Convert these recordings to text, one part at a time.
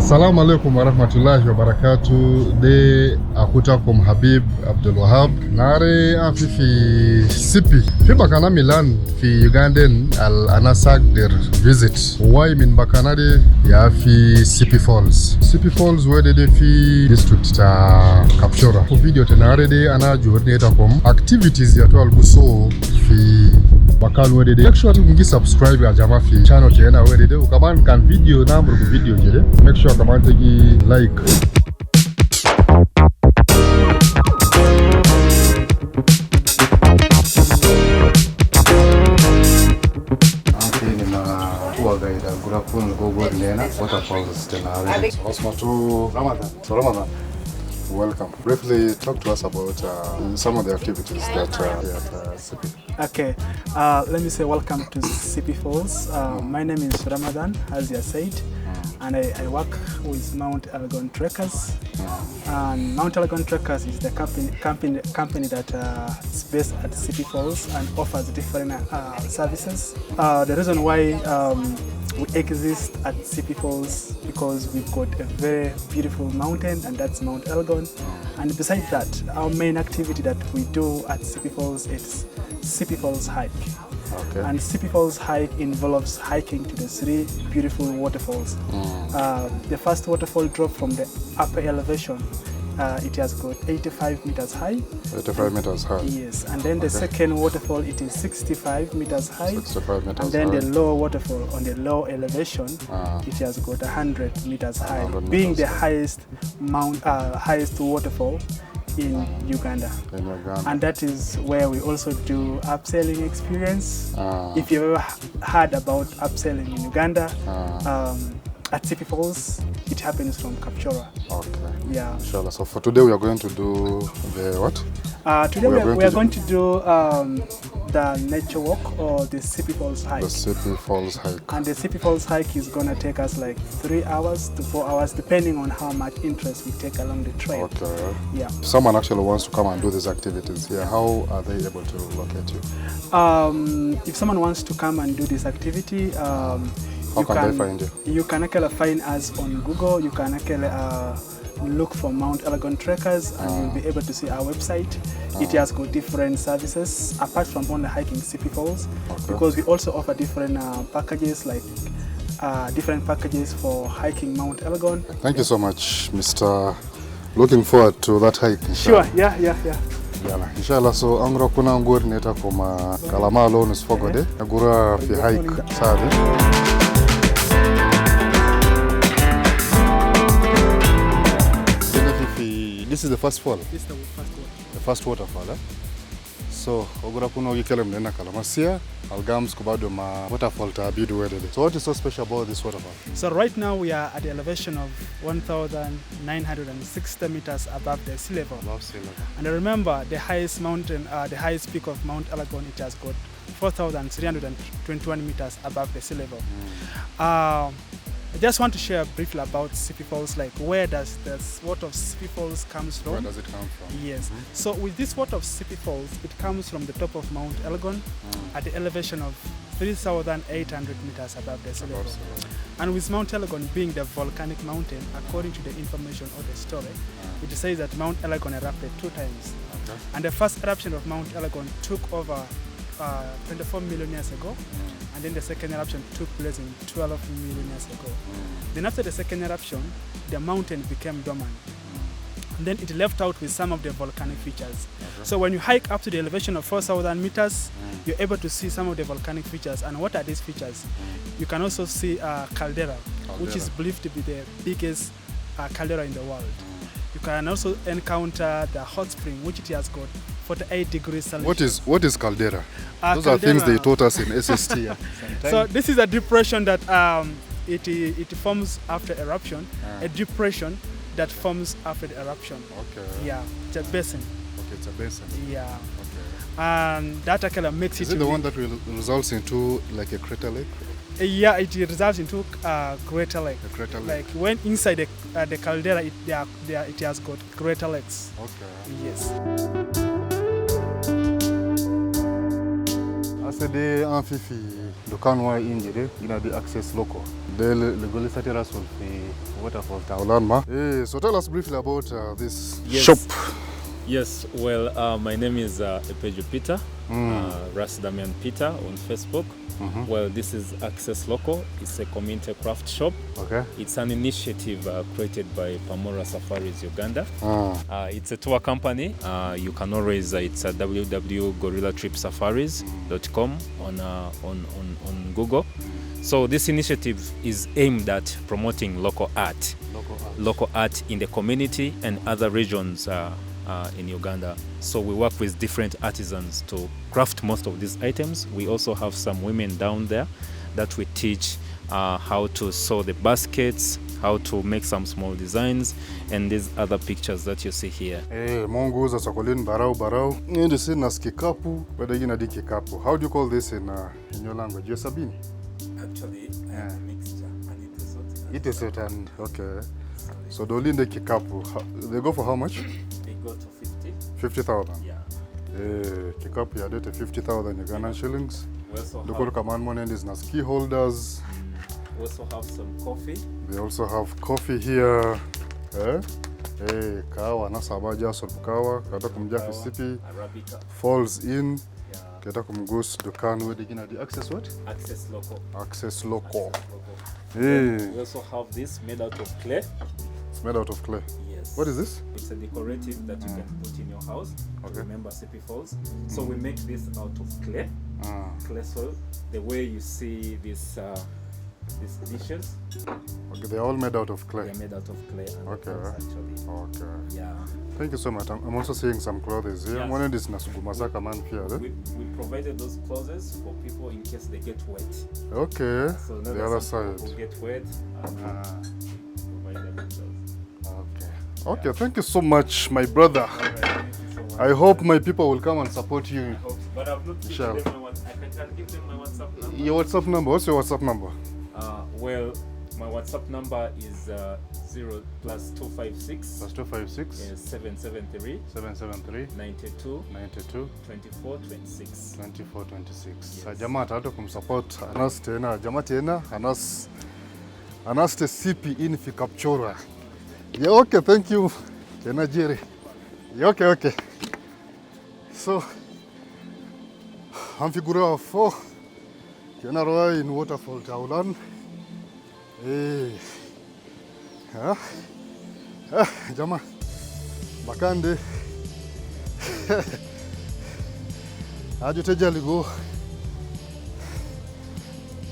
Assalamu alaikum warahmatullahi wabarakatuh. De akutakum Habib Abdul Wahab. Nare afi fi Sipi. Fi bakana Milan fi Ugandan al-Anasag der visit. Why min bakana de ya fi Sipi Falls. Sipi Falls where de fi district ta Kapchora. For video tenare de ana juhurne takom activities ya to albuso fi bakal where de. Make sure to subscribe ya jama fi channel jena where de ukaman kan video na mrugu video jere. Make sure come and take like. Waterfalls Ramadan. Welcome. Briefly talk to us about some of the activities that are at Sipi. Okay, let me say welcome to Sipi Falls. My name is Ramadan, as you said, and I work with Mount Elgon Trackers. And Mount Elgon Trackers is the company that is based at Sipi Falls and offers different services. The reason why we exist at Sipi Falls because we've got a very beautiful mountain, and that's Mount Elgon. And besides that, our main activity that we do at Sipi Falls is Sipi Falls hike. Okay. And Sipi Falls hike involves hiking to the 3 beautiful waterfalls. The first waterfall drop from the upper elevation. It has got 85 meters high. 85 meters high. Yes, and then the second waterfall, it is 65 meters high. 65 meters and then high. the lower waterfall on the low elevation, it has got 100 meters high, 100 being meters the highest waterfall in Uganda. And that is where we also do Abseiling experience. If you've ever heard about Abseiling in Uganda, at Sipi Falls, it happens from Kapchora. Okay. Yeah. Inshallah. So for today we are going to do the what? Today we are going to do the nature walk, or the Sipi Falls hike. The Sipi Falls hike. And the Sipi Falls hike is going to take us like 3 hours to 4 hours, depending on how much interest we take along the trail. Okay. Yeah. If someone actually wants to come and do these activities here, how are they able to locate you? If someone wants to come and do this activity, how can they find you? You can actually find us on Google. You can actually look for Mount Elgon Trackers, and you'll be able to see our website. It has got different services apart from only hiking Sipi Falls, because we also offer different packages, like different packages for hiking Mount Elgon. Thank you so much, Mr. Looking forward to that hike. Sure, yeah. Inshallah, so angra kuna ngori neta kuma kalama alone is fogode. Agura fi hike sabe. This is the first fall. This is the first one. The first waterfall. So, ogura kuno yikele mnena kalamasia, algams kubado ma waterfall ta abidu wedede. So what is so special about this waterfall? So right now we are at the elevation of 1,960 meters above the sea level. Above sea level. And remember, the highest mountain, the highest peak of Mount Elgon, it has got 4,321 meters above the sea level. I just want to share briefly about Sipi Falls, like where does this water of Sipi Falls comes from? Where does it come from? Yes. So with this water of Sipi Falls, it comes from the top of Mount Elgon at the elevation of 3,800 meters above the sea level. And with Mount Elgon being the volcanic mountain, according to the information or the story, it says that Mount Elgon erupted 2 times. And the first eruption of Mount Elgon took over 24 million years ago, and then the second eruption took place in 12 million years ago. Then after the second eruption, the mountain became dormant. And then it left out with some of the volcanic features. So when you hike up to the elevation of 4,000 meters, you're able to see some of the volcanic features. And what are these features? You can also see caldera, which is believed to be the biggest caldera in the world. You can also encounter the hot spring, which it has got 48 degrees Celsius. What is caldera? Those Caldera, are things they taught us in SST. So this is a depression that it forms after eruption. A depression that forms after the eruption. Okay. Yeah, it's a basin. Okay, it's a basin. Yeah. Okay. And that actually makes Is it the one that results into like a crater lake? Yeah, it results into crater lake. A crater lake. Like when inside the caldera, it has got crater lakes. Okay. Yes. Asede amfifi dukan wa injire ina di access local. The legalisity rasul fi waterfall taulan ma. So tell us briefly about this shop. Yes, well, my name is Epejo Peter, Ras Damian Peter on Facebook. Well, this is Access Local. It's a community craft shop. Okay. It's an initiative created by Pamora Safaris Uganda. It's a tour company. You can always, it's www.gorillatripsafaris.com on Google. So this initiative is aimed at promoting local art in the community and other regions in Uganda. So we work with different artisans to craft most of these items. We also have some women down there that we teach how to sew the baskets, how to make some small designs, and these other pictures that you see here. Mongo za sakolin barau. Ndio sina kikapu, bado gina di kikapu. How do you call this in your language? You're Sabini? Actually, a mixture, and it is certain. Okay. So dolinde kikapu, they go for how much? They go to 50,000. Yeah. Kikapu ya dete 50,000 Ugandan shillings. We also The command money is na ski holders. We also have some coffee. They also have coffee here. Kawa na sabaja so kawa kada kumja fi Sipi Arabica Falls in. Kada kumgus dukan we digina di access what? Access Local. Access local. We also have this made out of clay. It's made out of clay. Yes. What is this? It's a decorative that you can put in your house to remember Sipi Falls. So we make this out of clay. Clay soil. The way you see these dishes. Okay, they're all made out of clay. They're made out of clay and actually. Okay. Yeah. Thank you so much. I'm also seeing some clothes here. Yes. One of these nasugumazaka man here. We provided those clothes for people in case they get wet. Okay. So the other side. Will get wet and provide them with those. Okay, thank you so much, my brother. All right, thank you so much. I hope my people will come and support you. I hope, but I've not given them my one. I can give them my WhatsApp number. Your WhatsApp number? What's your WhatsApp number? Well, my WhatsApp number is 0+256 +256 773 773 92 92 24 26. 24 26. Yes. Jamaa atato kumsupport Anas tena. Jamaa tena Anas te Sipi in fi captura. Yeah, okay, thank you. Tena Jerry. Yeah, okay. So I'm figura 4. Tena roa in Waterfall Taulan. Jamaa bakande ajoteja ligo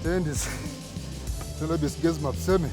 tendis telebis gezma pseme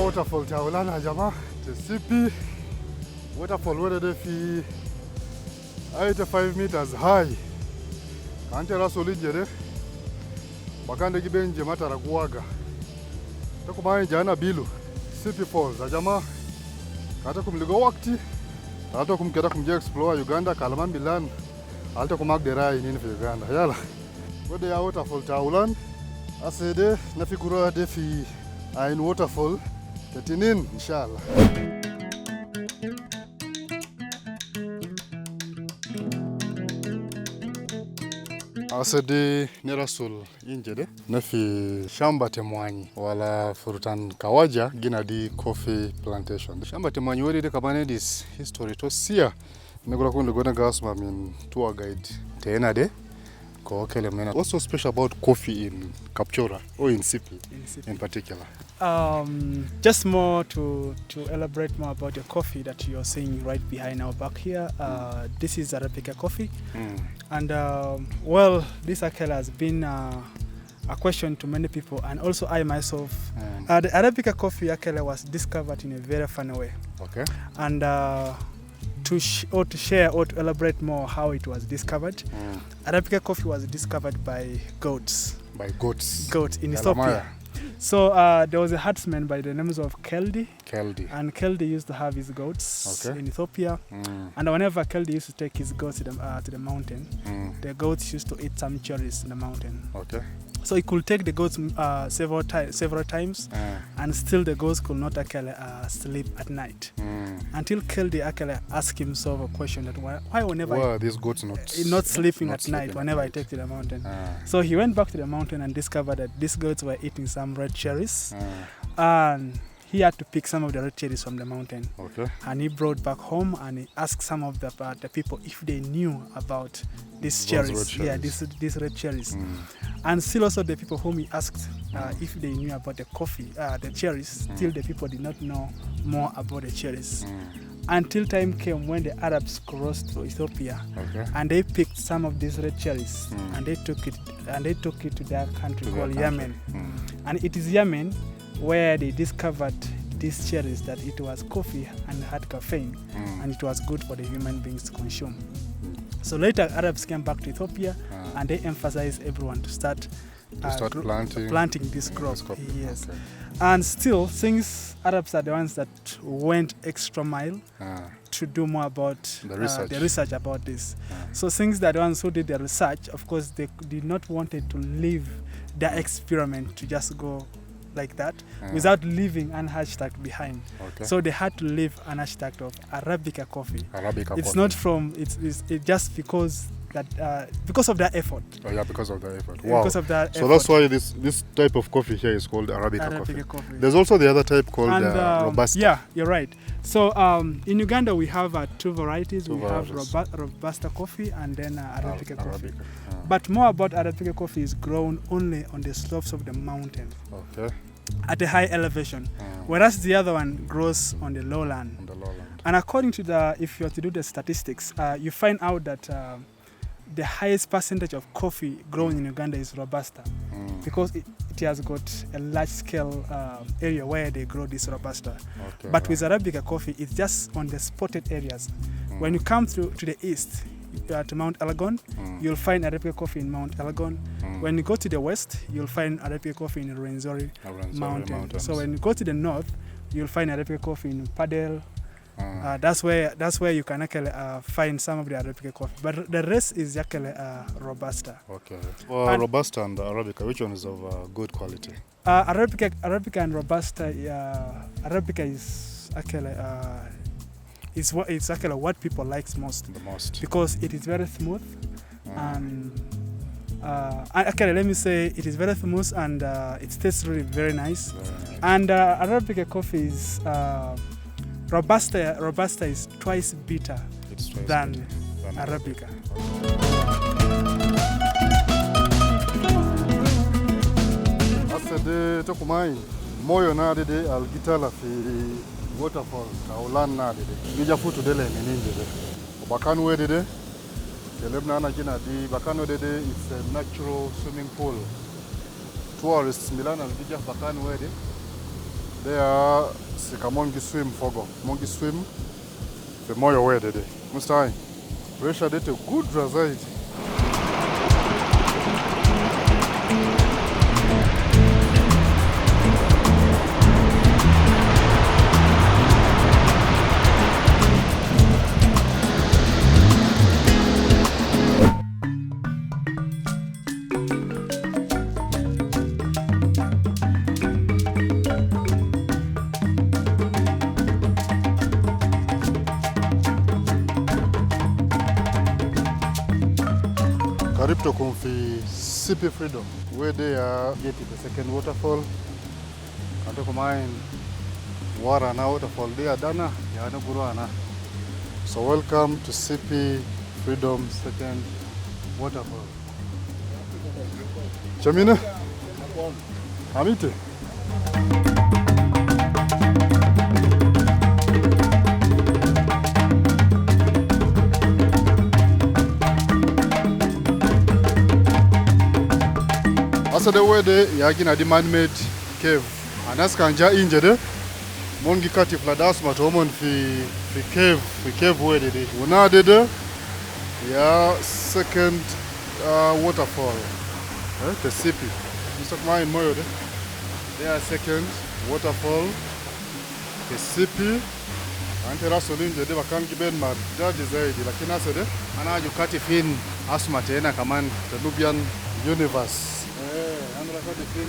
Waterfall Taulana jamaa the Sipi waterfall where they fi 85 meters high. Kante rasoli jere bakande gibenje matara kuwaga takubaye jana bilu Sipi Falls jamaa kata kumligo wakti kata kumkeda kumje explore Uganda kalama Milan alta kumagderai nini fi Uganda yala wode ya Waterfall Taulan asede nafikura de fi ain waterfall Tatinin, inshallah. Asade nerasul injede nafi shamba temwanyi wala furutan kawaja gina di coffee plantation. Shamba temwanyi wede kabane this history to sia negula kunde gona gasma min tour guide tena de ko kele mena. What's so special about coffee in Captura or in Sipi in particular? Just more to elaborate more about your coffee that you're seeing right behind our back here. This is Arabica coffee. And well, this actually has been a question to many people, and also I myself. The Arabica coffee actually was discovered in a very funny way. Okay. And to to share or to elaborate more how it was discovered. Arabica coffee was discovered by goats. By goats. Goats in Yalamaya. Ethiopia. So there was a herdsman by the names of Keldi. And Keldi used to have his goats in Ethiopia. And whenever Keldi used to take his goats to the mountain, the goats used to eat some cherries in the mountain. So he could take the goats several times, and still the goats could not actually sleep at night. Until Keldi actually asked himself a question that why are these goats not sleeping at night whenever I take to the mountain? So he went back to the mountain and discovered that these goats were eating some red cherries, and he had to pick some of the red cherries from the mountain. And he brought back home and he asked some of the people if they knew about these cherries. These red cherries. And still also the people whom he asked if they knew about the coffee, the cherries, still the people did not know more about the cherries. Until time came when the Arabs crossed through Ethiopia, and they picked some of these red cherries, and they took it to their country called Yemen. And it is Yemen where they discovered these cherries, that it was coffee and had caffeine, and it was good for the human beings to consume. So later Arabs came back to Ethiopia, and they emphasized everyone to start planting this crop. Yes. And still, since Arabs are the ones that went extra mile to do more about the research about this. So since they're the ones who did the research, of course they did not want it to leave their experiment to just go like that without leaving an hashtag behind. So they had to leave an hashtag of Arabica coffee. It's not from it's just because of that effort. Because of the effort. Wow. Because of that so that's why this type of coffee here is called Arabica coffee. There's also the other type called Robusta. Yeah, you're right. So in Uganda we have two varieties. We have Robusta coffee and then Arabica coffee. But more about Arabica coffee is grown only on the slopes of the mountain. At a high elevation. Whereas the other one grows on the lowland. And according to if you are to do the statistics, you find out that the highest percentage of coffee grown in Uganda is Robusta, because it has got a large scale area where they grow this Robusta. But with Arabica coffee, it's just on the spotted areas. When you come to the east, to Mount Elgon, you'll find Arabica coffee in Mount Elgon. When you go to the west, you'll find Arabica coffee in Rwenzori Mountain. So when you go to the north, you'll find Arabica coffee in Padel. That's where you can actually find some of the Arabica coffee, but the rest is actually Robusta. Robusta and Arabica, which one is of good quality? Arabica and Robusta. Arabica is actually it's actually what people like most. Because it is very smooth and actually let me say it is very smooth and it tastes really very nice. And Arabica coffee is. Robusta is twice bitter than Arabica. Asade tokumai moyo na dede algitala fi waterfall kaulan na dede nija futu dele meninje de bakanu we dede kelebna na jina di bakanu dede it's a natural swimming pool. Tourists milana algija bakanu we de they are Mongi swim fogo. Mongi swim the moyo way dede. Mustai. Resha dete good razait. Tokum fi Sipi Freedom, where they are getting the second waterfall. And to mine Warana waterfall, they are dana, yana Gurana. So welcome to Sipi Freedom second waterfall. Chamina? Amite? So the way they are in a man-made cave, and that's kanja injured. Mongi kati fladas matomon fi cave where did it? Una did yeah, second waterfall. The Sipi. Mr. Mine Moyo de. They are second waterfall. The Sipi. Ante rasolin je de bakan kiben mar jaji zaidi lakini asede ana yukati fin asma tena kaman the Nubian universe. Andra kati fin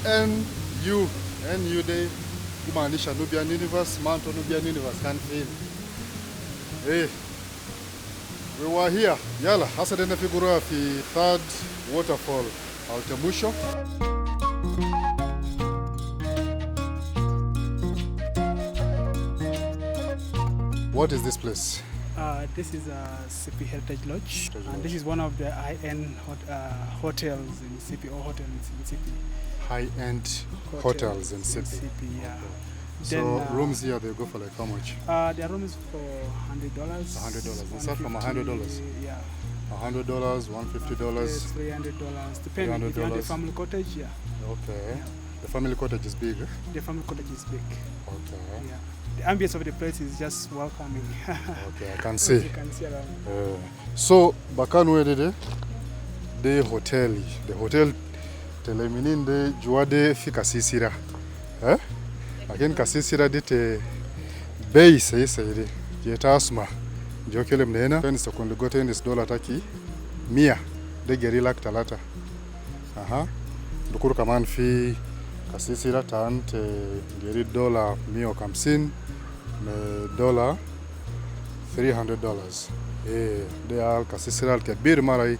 and you day kumaanisha Nubian universe, Mount Nubian universe can feel. Hey, we were here. Yala, hasa dena figura fi third waterfall. Altemusho. What is this place? This is a Sipi Heritage Lodge, and this is one of the high-end hotels in Sipi, or hotels in Sipi. High-end hotels in Sipi. Yeah. So Then, rooms here they go for like how much? Their room is for $100. $100. Is that from $100? Yeah. $100, $150. $300. Depending. If you want a family cottage, yeah. Okay. Yeah. The family cottage is big. The family cottage is big. Okay. Yeah. The ambience of the place is just welcoming. Okay, I can see. You can see around. So bakan where did the hotel? The hotel teleminin de juade fi kasisira. Again kasisira dite bay say de. Jeta asma. Jokele mnena. Then second goten is dollar taki. Mia de geri lak talata. Dukuru kaman fi kasisira tante geri dollar mio kamsin. $300. They are kasisiral kebir marai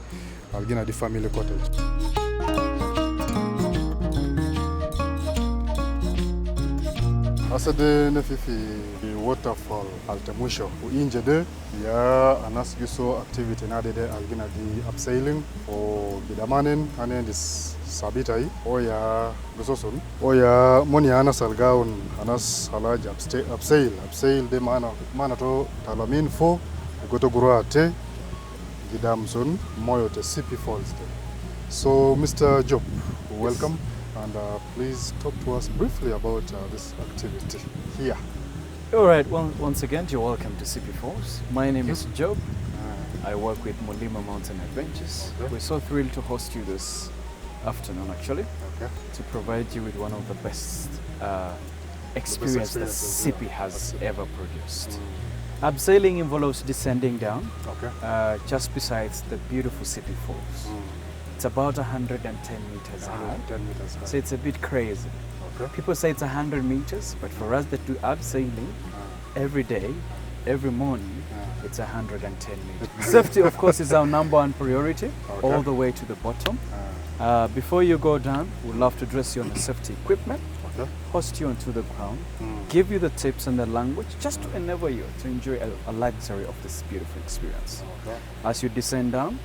algina di family cottage. Asade nefifi waterfall altemusho uinje de ya anas yuso activity na de algina di abseiling o bidamanen anen dis sabitai oya gososon oya moni anas algaun anas halaj abseil de mana to talamin fo goto gruate gidamson moyo te Sipi Falls de. So Mr. Job, welcome, and please talk to us briefly about this activity here. All right, well, once again, you're welcome to Sipi Falls. My name is Job. I work with Mulima Mountain Adventures. Okay. We're so thrilled to host you this afternoon, actually, to provide you with one of the best experience that Sipi has ever produced. Abseiling involves descending down just besides the beautiful Sipi Falls. It's about 110 meters high. So it's a bit crazy. People say it's 100 meters, but for us that do abseiling every day, every morning, it's 110 meters. Safety, of course, is our #1 priority, all the way to the bottom. Before you go down, we'd love to dress you on the safety equipment, host you onto the ground, give you the tips and the language, just to enable you to enjoy a luxury of this beautiful experience. As you descend down,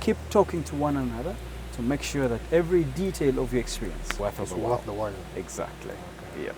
keep talking to one another to make sure that every detail of your experience is worth the while. Exactly. Yeah.